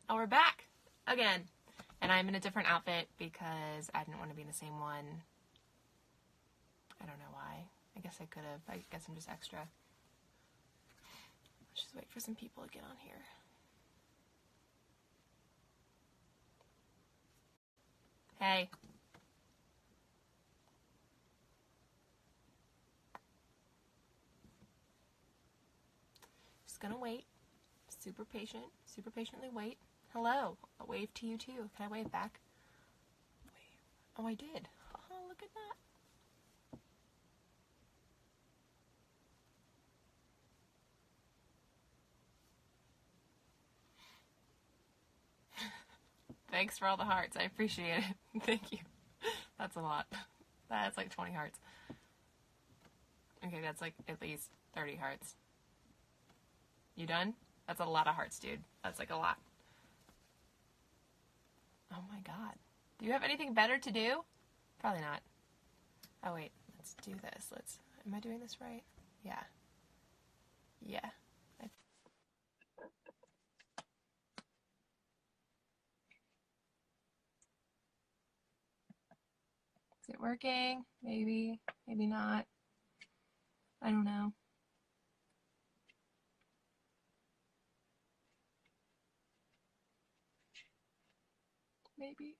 Oh, we're back again. And I'm in a different outfit because I didn't want to be in the same one. I don't know why. I guess I could have. I guess I'm just extra. Let's just wait for some people to get on here. Hey. Just gonna wait. Super patient. Super patiently wait. Hello. I'll wave to you too. Can I wave back? Wave. Oh, I did. Oh, look at that. Thanks for all the hearts. I appreciate it. Thank you. That's a lot. That's like 20 hearts. Okay, that's like at least 30 hearts. You done? That's a lot of hearts, dude. That's like a lot. Oh my god. Do you have anything better to do? Probably not. Oh wait, let's do this. Am I doing this right? Yeah. Yeah. Is it working? Maybe. Maybe not. I don't know. Maybe.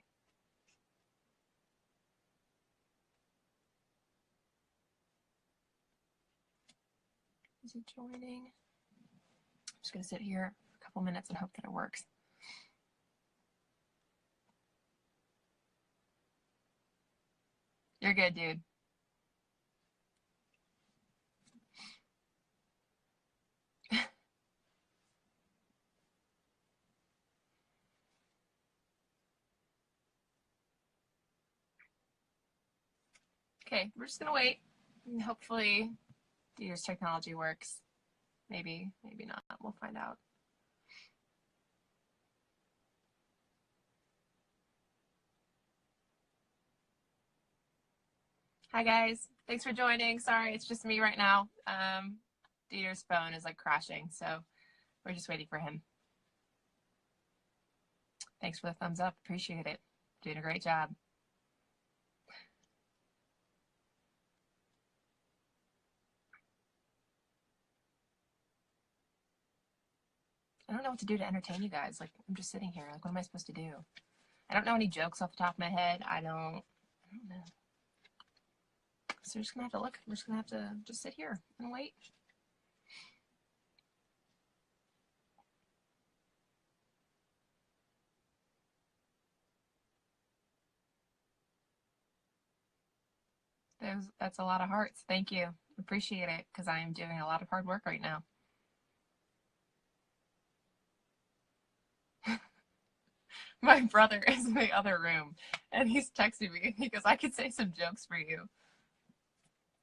Is it joining? I'm just gonna sit here for a couple minutes and hope that it works. You're good, dude. Okay, we're just gonna wait. And hopefully, Dieter's technology works. Maybe, maybe not. We'll find out. Hi guys, thanks for joining. Sorry, it's just me right now. Dieter's phone is like crashing, so we're just waiting for him. Thanks for the thumbs up. Appreciate it. Doing a great job. I don't know what to do to entertain you guys. Like, I'm just sitting here. Like, what am I supposed to do? I don't know any jokes off the top of my head. I don't know. So we're just gonna have to look. We're just gonna have to just sit here and wait. That's a lot of hearts. Thank you. Appreciate it, because I am doing a lot of hard work right now. My brother is in the other room, and he's texting me. He goes, I could say some jokes for you.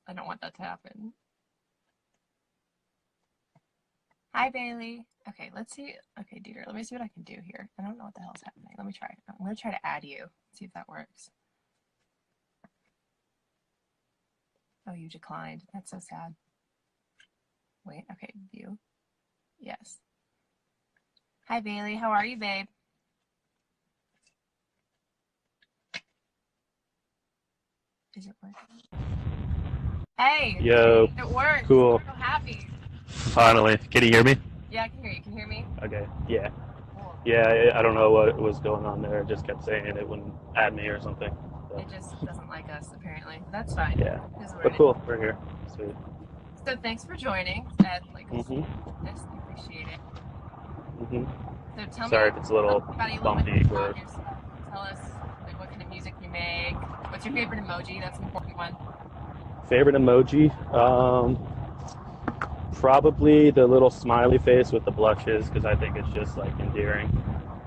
I don't want that to happen. Hi, Bailey. Okay, let's see. Okay, Dieter, let me see what I can do here. I don't know what the hell's happening. Let me try. I'm going to try to add you. See if that works. Oh, you declined. That's so sad. Wait, okay, view. Yes. Hi, Bailey. How are you, babe? Is it working? Hey. Yo. It worked. Cool. I'm so happy. Finally. Can you hear me? Yeah, I can hear you. Can you hear me? Okay. Yeah. Cool. Yeah, I don't know what was going on there. It just kept saying it wouldn't add me or something. So. It just doesn't like us, apparently. That's fine. Yeah. But cool. We're here. Sweet. So thanks for joining. Ed, like, I appreciate it. So tell Sorry me if it's a little bumpy. Tell us like what kind of music you make. What's your favorite emoji? That's an important one. Favorite emoji? Probably the little smiley face with the blushes, because I think it's just like endearing.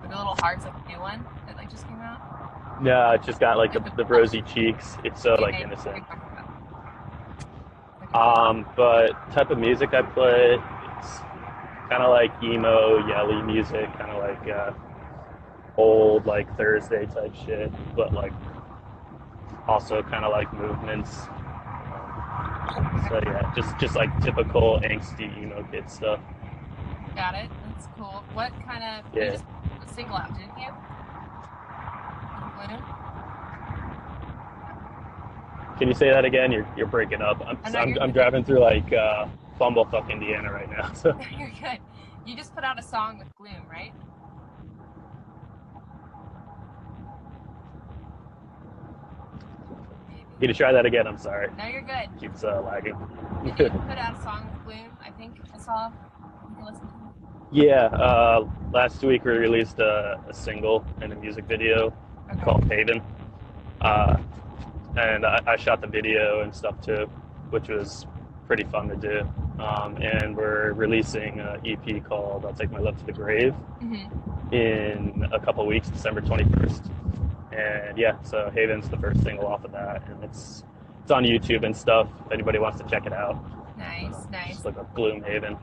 With the little hearts, like the new one that like just came out. Yeah, it just got like the rosy cheeks. It's so like innocent. But type of music I play, it's kind of like emo, yelly music, kind of like old like Thursday type shit, but like also kind of like movements. So yeah, just like typical angsty emo kid stuff. Got it. That's cool. What kind of? Yeah. a single out, didn't you? Glume? Can you say that again? You're breaking up. Oh, no, you're I'm good. driving through like Bumblefuck, Indiana right now. So You're good. You just put out a song with Glume, right? can you try that again? I'm sorry. No, you're good. Keeps lagging. Did you put out a song with Glume? I think I saw. You can listen to it. Yeah, last week we released a single and a music video called Haven. And I shot the video and stuff too, which was pretty fun to do. And we're releasing an EP called I'll Take My Love to the Grave in a couple weeks, December 21st. And yeah, so Haven's the first single off of that, and it's on YouTube and stuff if anybody wants to check it out. Nice. Just look up Glume Haven.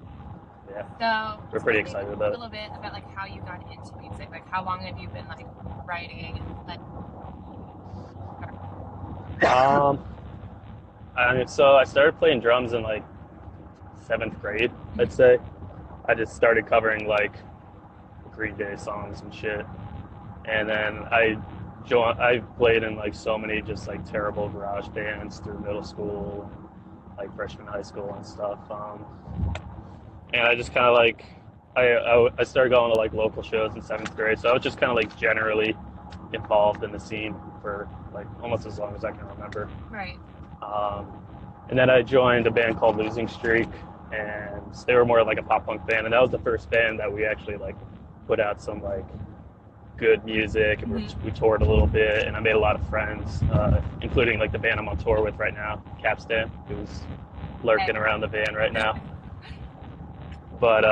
Yeah. So We're pretty excited about it. A little bit about like how you got into music. Like how long have you been like writing and like so I started playing drums in like 7th grade, I'd say. I just started covering like Green Day songs and shit. And then I played in like so many just like terrible garage bands through middle school, like freshman high school and stuff. And I just kind of like, I started going to like local shows in 7th grade. So I was just kind of like generally involved in the scene for like almost as long as I can remember. Right. And then I joined a band called Losing Streak, and they were more like a pop punk band. And that was the first band that we actually like put out some like good music, and we toured a little bit, and I made a lot of friends, including like the band I'm on tour with right now, Capstan, who's lurking around the van right now. But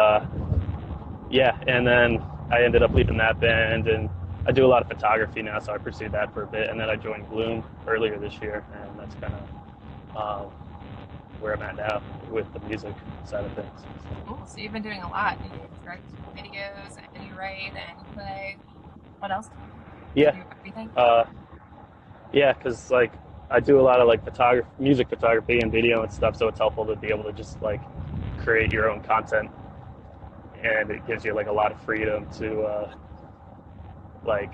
yeah, and then I ended up leaving that band, and I do a lot of photography now, so I pursued that for a bit, and then I joined Glume earlier this year, and that's kind of where I'm at now with the music side of things. Cool. So you've been doing a lot. You direct videos, and you write, and you play. What else? Yeah. Do you do everything? Yeah, because like I do a lot of like music photography and video and stuff, so it's helpful to be able to just like create your own content, and it gives you like a lot of freedom to like,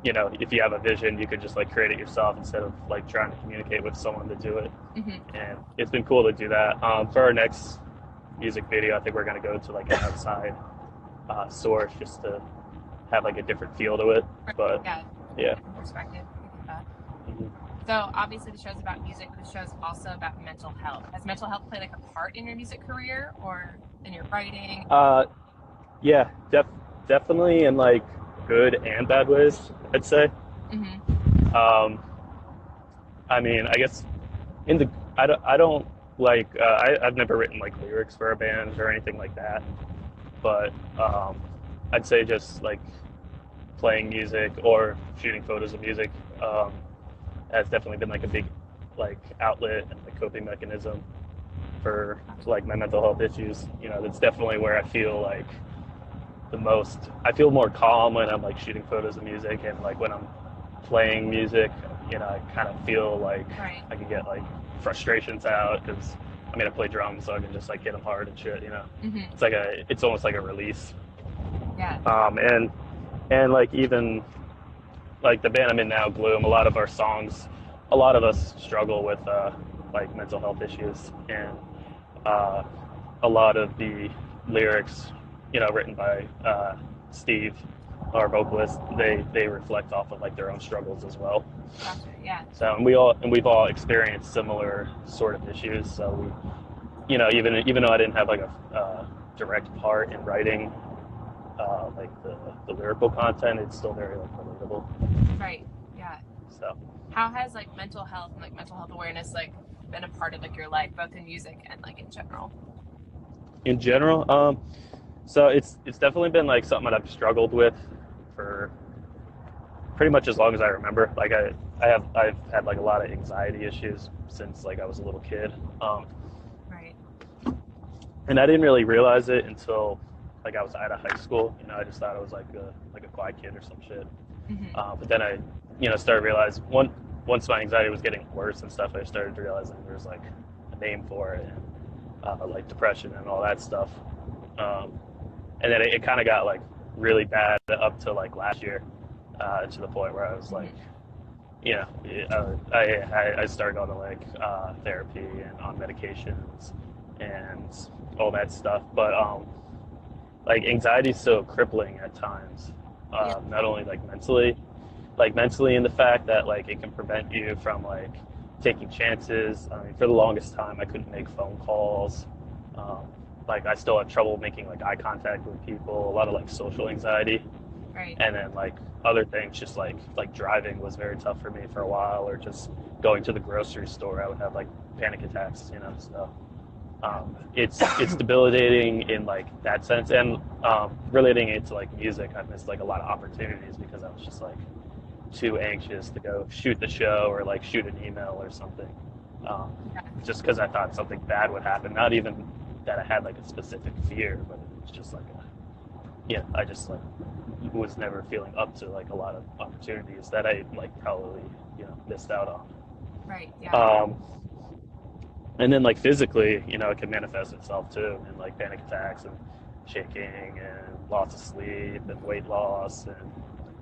you know, if you have a vision, you could just like create it yourself instead of like trying to communicate with someone to do it. And it's been cool to do that. For our next music video, I think we're going to go to like an outside source just to have like a different feel to it. But yeah. Perspective. So obviously the show's about music, but the show's also about mental health. Has mental health played like a part in your music career or in your writing? Yeah, definitely in like good and bad ways, I'd say. I mean, I guess I don't like I've never written like lyrics for a band or anything like that, but I'd say just like playing music or shooting photos of music has definitely been like a big like outlet and like coping mechanism for like my mental health issues. You know, that's definitely where I feel like I feel more calm when I'm like shooting photos of music, and like when I'm playing music, you know, I kind of feel like I can get like frustrations out, because I mean I play drums, so I can just like hit them hard and shit, you know. It's almost like a release. And like even like the band I'm in now, Glume, a lot of our songs, a lot of us struggle with like mental health issues, and a lot of the lyrics, you know, written by Steve, our vocalist, they reflect off of like their own struggles as well. Gotcha, yeah. So and we've all experienced similar sort of issues. So we, you know, even though I didn't have like a direct part in writing like the lyrical content, it's still very like relatable. Right. Yeah. So how has like mental health and like mental health awareness like been a part of like your life, both in music and like in general? In general, so it's definitely been like something that I've struggled with for pretty much as long as I remember. Like I've had like a lot of anxiety issues since like I was a little kid. Right. And I didn't really realize it until like I was out of high school. You know, I just thought I was like a quiet kid or some shit. But then I, you know, started realizing once my anxiety was getting worse and stuff, I started realizing there's like a name for it, like depression and all that stuff. And then it kind of got like really bad up to like last year, to the point where I was like, Hmm. you know, I started going to like therapy and on medications and all that stuff. But like anxiety is so crippling at times, Yeah. not only like mentally in the fact that like it can prevent you from like taking chances. I mean, for the longest time, I couldn't make phone calls. Um, like I still had trouble making like eye contact with people. A lot of like social anxiety, Right. and then like other things, just like driving was very tough for me for a while, or just going to the grocery store, I would have like panic attacks. You know, so Yeah. it's debilitating in like that sense, and relating it to like music, I've missed like a lot of opportunities because I was just like too anxious to go shoot the show or like shoot an email or something, um, Yeah. just because I thought something bad would happen. Not even that I had like a specific fear, but it was just like I just like was never feeling up to like a lot of opportunities that I like probably missed out Right. Yeah. on. And then like physically, it can manifest itself too in like panic attacks and shaking and loss of sleep and weight loss and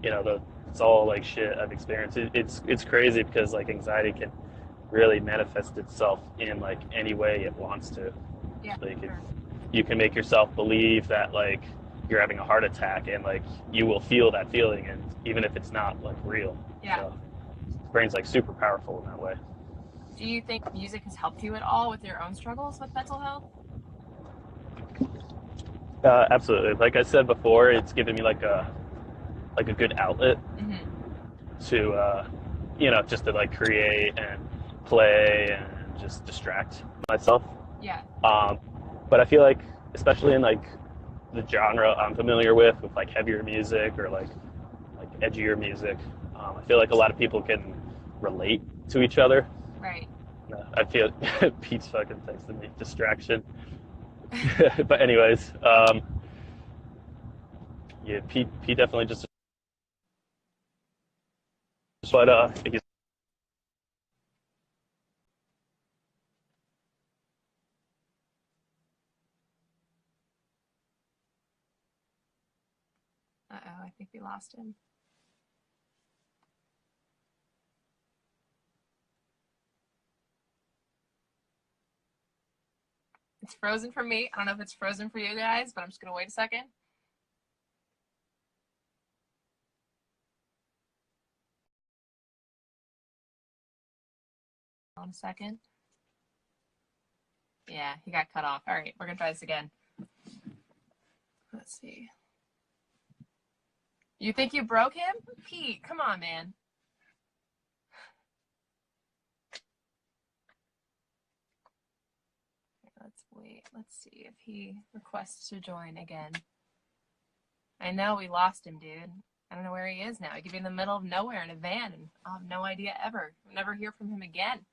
it's all like shit I've experienced. It's crazy because like anxiety can really manifest itself in like any way it wants to. Yeah. Like if Sure. you can make yourself believe that like you're having a heart attack and like you will feel that feeling, and even if it's not like real. Yeah. So brain's like super powerful in that way. Do you think music has helped you at all with your own struggles with mental health? Absolutely. Like I said before, it's given me like a good outlet Hmm. to just to like create and play and just distract myself. Yeah. Um, but I feel like, especially in like the genre I'm familiar with like heavier music or like edgier music, I feel like a lot of people can relate to each other. Right. I feel Pete's fucking texting me distraction. But anyways, yeah, Pete definitely just. But he's Uh-oh, I think we lost him. It's frozen for me. I don't know if it's frozen for you guys, but I'm just gonna wait a second. On a second. Yeah, he got cut off. All right, we're gonna try this again. Let's see. You think you broke him? Pete, come on, man. Let's wait. Let's see if he requests to join again. I know we lost him, dude. I don't know where he is now. He could be in the middle of nowhere in a van, and I'll have no idea ever. We'll never hear from him again.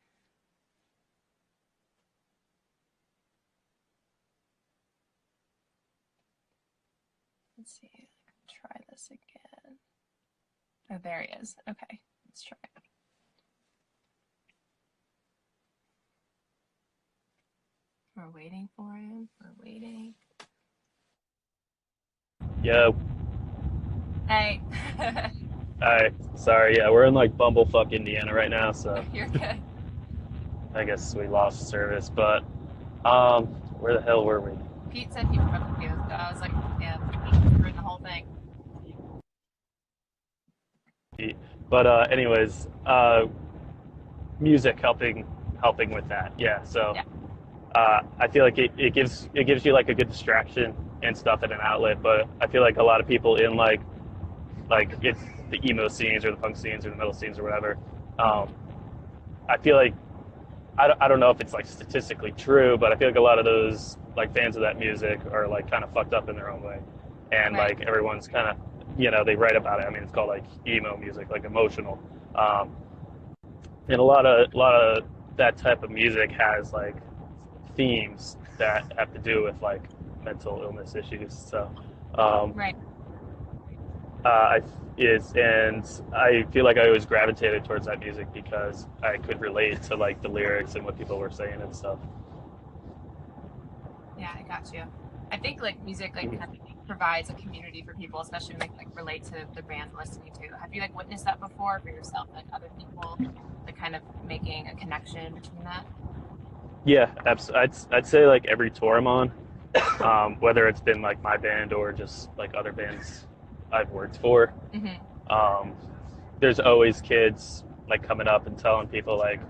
Let's see. Try this again. Oh, there he is. Okay, let's try it. We're waiting for him. We're waiting. yeah. Hey. Sorry. Yeah, we're in like bumblefuck Indiana right now, so You're good. I guess we lost service. But where the hell were we? Pete said he broke you, so I was like, yeah, we're in the whole thing. But anyways, music helping with that. Yeah. So Yeah. I feel like it gives you like a good distraction and stuff and an outlet. But I feel like a lot of people in like it's the emo scenes or the punk scenes or the metal scenes or whatever. Um, I feel like I don't know if it's like statistically true, but I feel like a lot of those like fans of that music are like kind of fucked up in their own way, and Right. like everyone's kind of they write about it. I mean, it's called like emo music, like emotional, and a lot of that type of music has like themes that have to do with like mental illness issues. So um, Right. I is and I feel like I always gravitated towards that music because I could relate to like the lyrics and what people were saying and stuff. Yeah, I got you. I think like music like kind of provides a community for people, especially when they like relate to the band listening to. Have you like witnessed that before for yourself, like other people, like kind of making a connection between that? Yeah, absolutely. I'd say like every tour I'm on, whether it's been like my band or just like other bands I've worked for, um, there's always kids like coming up and telling people like,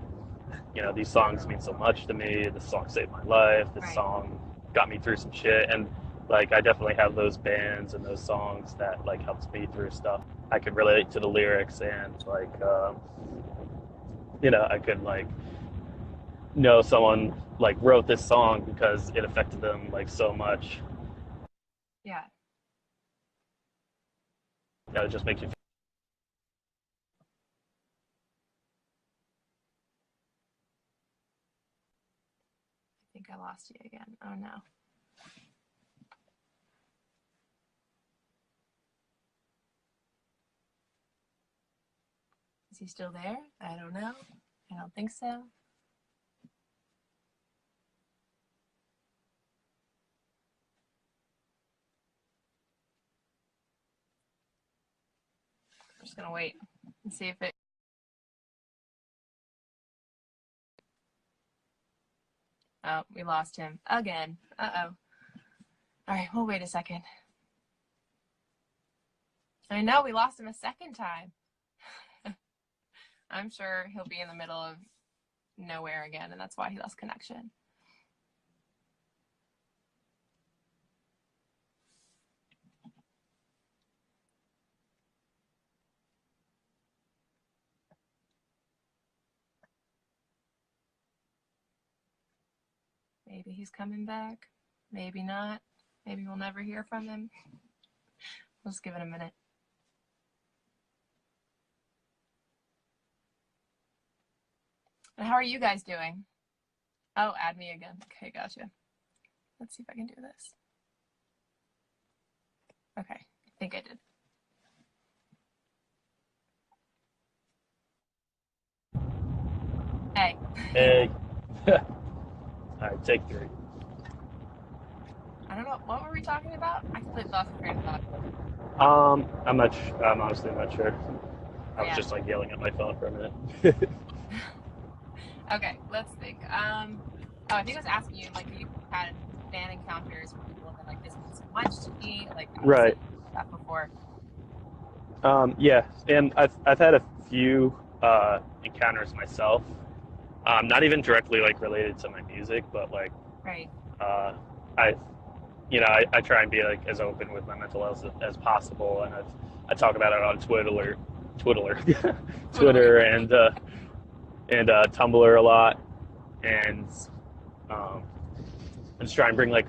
these songs mean so much to me. This song saved my life. This Right. song got me through some shit. And like, I definitely have those bands and those songs that like helped me through stuff. I could relate to the lyrics and like, I could like know someone like wrote this song because it affected them like so much. Yeah. It just makes you feel. I think I lost you again. Oh no. Is he still there? I don't know. I don't think so. I'm just gonna wait and see if it. Oh, we lost him again. Uh-oh. All right, we'll wait a second. I know we lost him a second time. I'm sure he'll be in the middle of nowhere again, and that's why he lost connection. Maybe he's coming back. Maybe not. Maybe we'll never hear from him. We'll just give it a minute. And how are you guys doing? Oh, add me again. Okay, gotcha. Let's see if I can do this. Okay, I think I did. Hey. Hey. All right, take 3. I don't know. What were we talking about? I completely lost my train of thought. I'm honestly not sure. I was just like yelling at my phone for a minute. Okay, let's think. I think I was asking you, like, you had fan encounters with people that like this means so much to me, like Right. that before. Yeah, and I've had a few encounters myself. Not even directly like related to my music, but like Right. I I try and be like as open with my mental health as possible, and I talk about it on Twitter, Twitter, and Tumblr a lot, and I just try and bring like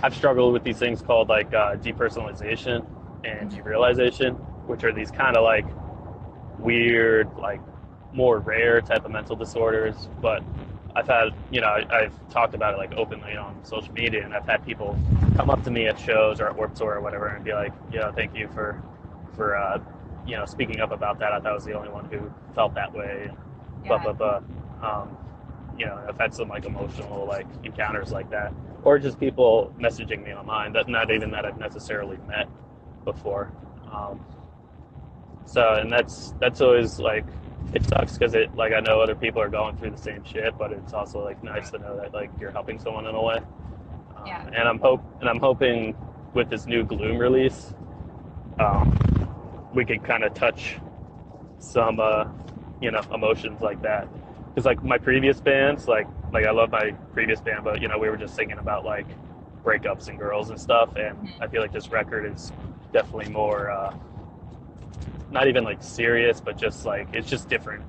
I've struggled with these things called like depersonalization and derealization, which are these kind of like weird, like more rare type of mental disorders, but I've had, I've talked about it like openly on social media, and I've had people come up to me at shows or at Warped Tour or whatever and be like, thank you for speaking up about that. I thought I was the only one who felt that way. Yeah. Blah, blah, blah. I've had some like emotional like encounters like that, or just people messaging me online that not even that I've necessarily met before. And that's always like, it sucks because it like I know other people are going through the same shit, but it's also like nice to know that like you're helping someone in a way. And I'm hoping with this new Glume release, we could kind of touch some emotions like that. Because like my previous bands, like I love my previous band, but we were just singing about like breakups and girls and stuff, and I feel like this record is definitely more. Not even like serious, but just like it's just different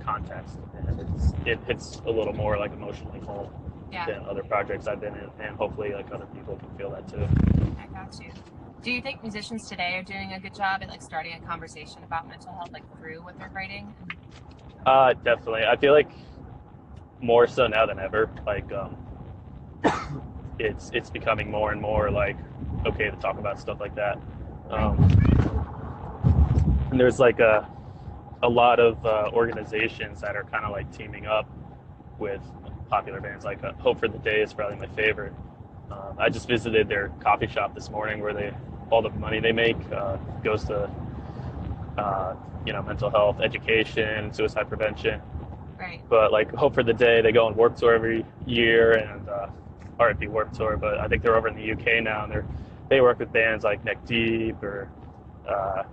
context, and it hits a little more like emotionally home than other projects I've been in, and hopefully like other people can feel that too. I got you. Do you think musicians today are doing a good job at like starting a conversation about mental health like through what they're writing? Definitely. I feel like more so now than ever. Like it's becoming more and more like okay to talk about stuff like that. And there's like a lot of organizations that are kind of like teaming up with popular bands. Like Hope for the Day is probably my favorite. I just visited their coffee shop this morning where all the money they make goes to mental health education, suicide prevention. Right. But like Hope for the Day, they go on Warped Tour every year, and RFP Warped Tour. But I think they're over in the UK now, and they work with bands like Neck Deep or uh,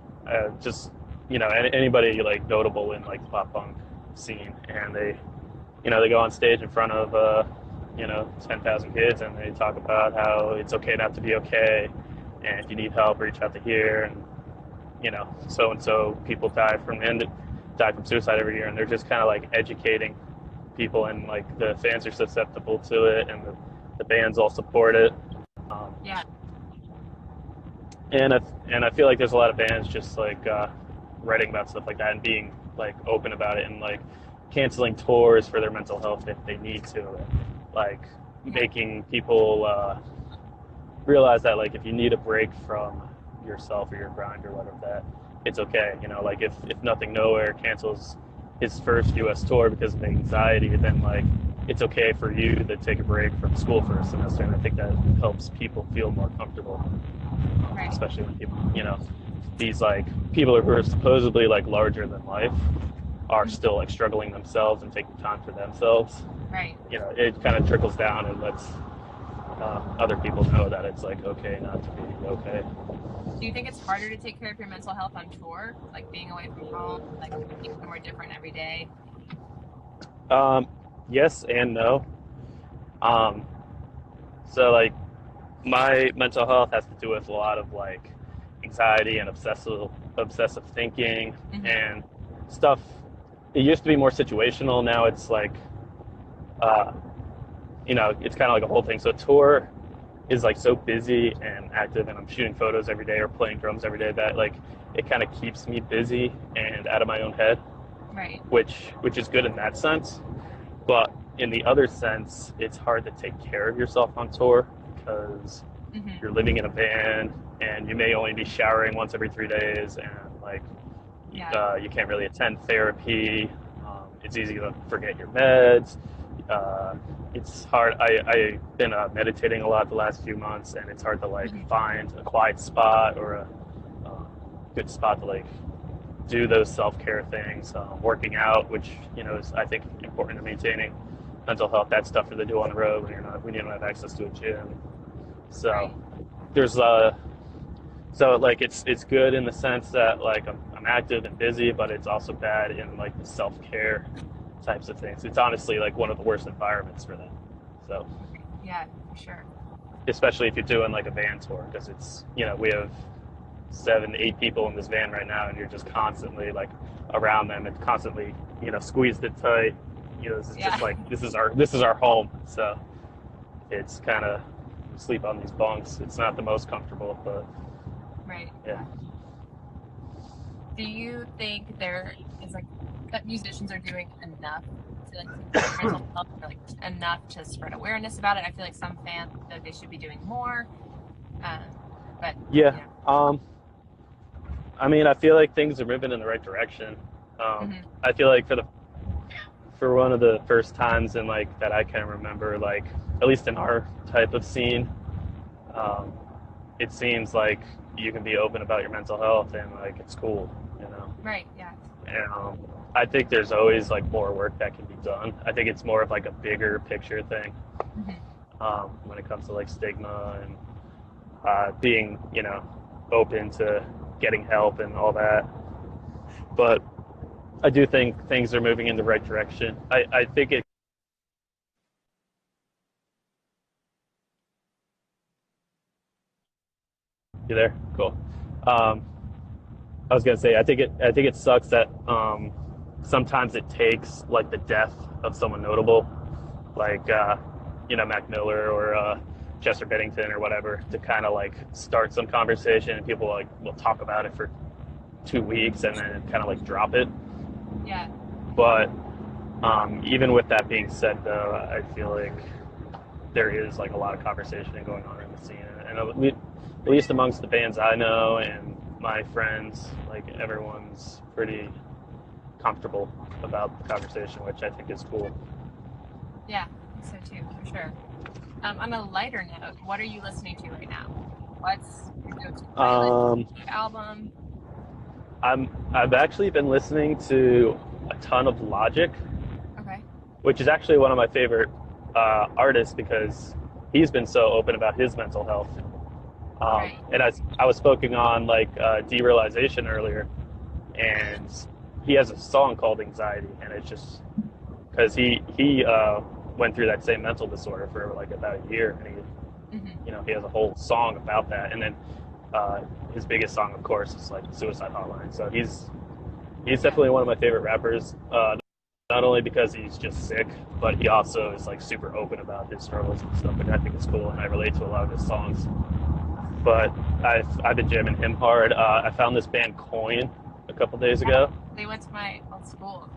just anybody like notable in like the pop punk scene, and they go on stage in front of 10,000 kids, and they talk about how it's okay not to be okay, and if you need help, reach out to here, and so and so people die from suicide every year, and they're just kind of like educating people, and like the fans are susceptible to it, and the bands all support it. Yeah. And I feel like there's a lot of bands just like writing about stuff like that and being like open about it, and like canceling tours for their mental health if they need to, like making people realize that like if you need a break from yourself or your grind or whatever, that it's okay. Like if Nothing Nowhere cancels his first US tour because of anxiety, then like it's okay for you to take a break from school for a semester, and I think that helps people feel more comfortable. Right. Especially when people, these like people who are supposedly like larger than life are still like struggling themselves and taking time for themselves. Right. It kind of trickles down and lets other people know that it's like okay not to be okay. Do you think it's harder to take care of your mental health on tour, like being away from home, like being somewhere different every day? Yes and no. So like my mental health has to do with a lot of like anxiety and obsessive thinking and stuff. It used to be more situational. Now it's like it's kind of like a whole thing. So tour is like so busy and active, and I'm shooting photos every day or playing drums every day, that like it kind of keeps me busy and out of my own head. Right. Which is good in that sense, but in the other sense, it's hard to take care of yourself on tour because you're living in a van and you may only be showering once every 3 days, and like you can't really attend therapy. It's easy to forget your meds. It's hard. I've been meditating a lot the last few months, and it's hard to like find a quiet spot or a good spot to like do those self-care things. Working out, which is I think important to maintaining mental health. That's tougher to do on the road when you don't have access to a gym. So there's so like it's good in the sense that like I'm active and busy, but it's also bad in like the self-care types of things. It's honestly like one of the worst environments for them. So yeah, for sure. Especially if you're doing like a van tour, because it's we have 7-8 people in this van right now, and you're just constantly like around them and constantly squeezed it tight. This is just like this is our home. So it's kind of sleep on these bunks. It's not the most comfortable, but yeah. Do you think there is like that musicians are doing enough to like mental health, or like enough to spread awareness about it? I feel like some fans feel like they should be doing more. But yeah. I mean, I feel like things are moving in the right direction. I feel like for one of the first times in like that I can remember, like at least in our type of scene, it seems like you can be open about your mental health and like it's cool. Right. Yeah. And I think there's always like more work that can be done. I think it's more of like a bigger picture thing when it comes to like stigma and being open to getting help and all that. But I do think things are moving in the right direction. I think it. You there? Cool. I was gonna say I think it sucks that sometimes it takes like the death of someone notable, like Mac Miller or Chester Bennington or whatever, to kind of like start some conversation, and people like will talk about it for 2 weeks and then kind of like drop it. Yeah. But even with that being said, though, I feel like there is like a lot of conversation going on in the scene, and at least amongst the bands I know and my friends, like everyone's pretty comfortable about the conversation, which I think is cool. Yeah, I think so too, for sure. On a lighter note, what are you listening to right now? What's your go-to Um, playlist, album? I've actually been listening to a ton of Logic, Okay. which is actually one of my favorite artists because he's been so open about his mental health. Right. And I was spoken on like derealization earlier, and he has a song called Anxiety, and it's just because he went through that same mental disorder for like about a year, and Hmm. he has a whole song about that, and then uh, his biggest song, of course, is like Suicide Hotline. So he's Yeah. definitely one of my favorite rappers. Not only because he's just sick, but he also is like super open about his struggles and stuff, which I think is cool, and I relate to a lot of his songs. But I've been jamming him hard. I found this band Coin a couple days Yeah. ago. They went to my old school.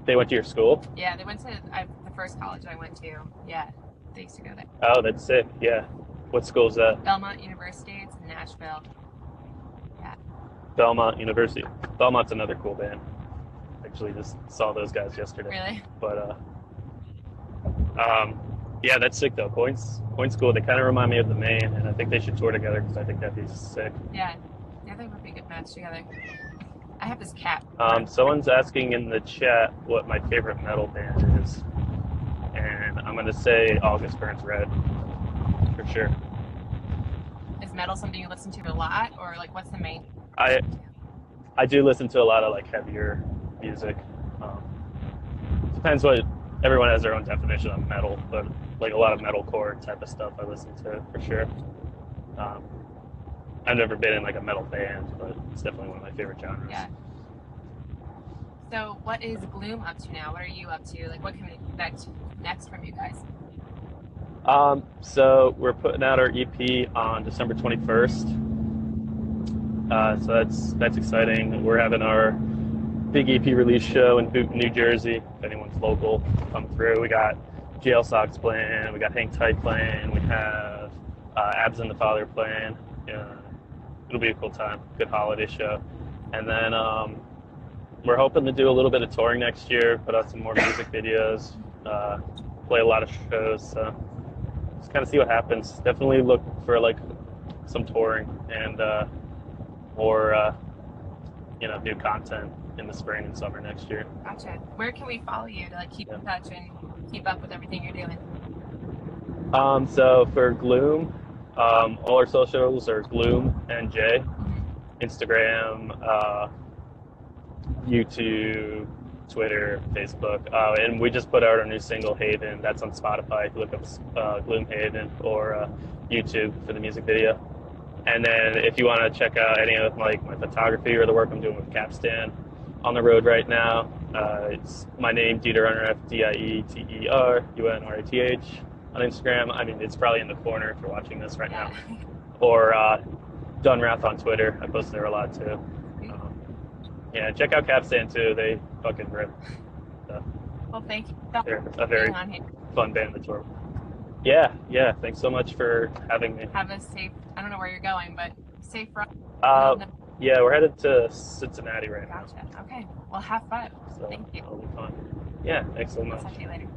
They went to your school. Yeah, they went to the first college I went to. Yeah, they used to go there. Oh, that's sick. Yeah. What school is that? Belmont University. It's in Nashville. Yeah. Belmont University. Belmont's another cool band. Actually, just saw those guys yesterday. Really? But yeah, that's sick though. Coin's cool. They kind of remind me of the main, and I think they should tour together because I think that'd be sick. Yeah. Yeah, they would be a good match together. I have this cat. Someone's asking in the chat what my favorite metal band is, and I'm gonna say August Burns Red for sure. Is metal something you listen to a lot, or like what's the main? I I do listen to a lot of like heavier music. Um, Depends what everyone has their own definition of metal, but like a lot of metalcore type of stuff I listen to for sure. Um, I've never been in like a metal band, but it's definitely one of my favorite genres. Yeah. So what is Glume up to now? What are you up to? Like what can we expect next from you guys? So we're putting out our EP on December 21st. So that's exciting. We're having our big EP release show in Boonton, New Jersey. If anyone's local, come through. We got Jail Socks playing. We got Hang Tight playing. We have Abs and the Father playing. Yeah, it'll be a cool time. Good holiday show. And then we're hoping to do a little bit of touring next year. Put out some more music videos. Play a lot of shows. So just kind of see what happens. Definitely look for like some touring and more new content in the spring and summer next year. Gotcha. Where can we follow you to like keep Yeah. in touch and keep up with everything you're doing? So for Glume, all our socials are Glume and J. Instagram, YouTube, Twitter, Facebook, and we just put out our new single Haven. That's on Spotify. If you look up Gloom Haven or YouTube for the music video. And then if you want to check out any of like my photography or the work I'm doing with Capstan on the road right now, it's my name, Dieter Unrath, DIETERUNRATH on Instagram. I mean, it's probably in the corner if you're watching this right Yeah. now. Or Unrath on Twitter. I post there a lot too. Yeah, check out Capstan too. They fucking rip. So Well, thank you they're for a very being on here. fun band to tour with. Yeah, yeah. Thanks so much for having me. Have a safe. I don't know where you're going, but safe ride. Uh, yeah, we're headed to Cincinnati right now. Gotcha. Okay. Well, have fun. So Thank you. it'll be fun. Yeah, thanks so much. Talk to you later.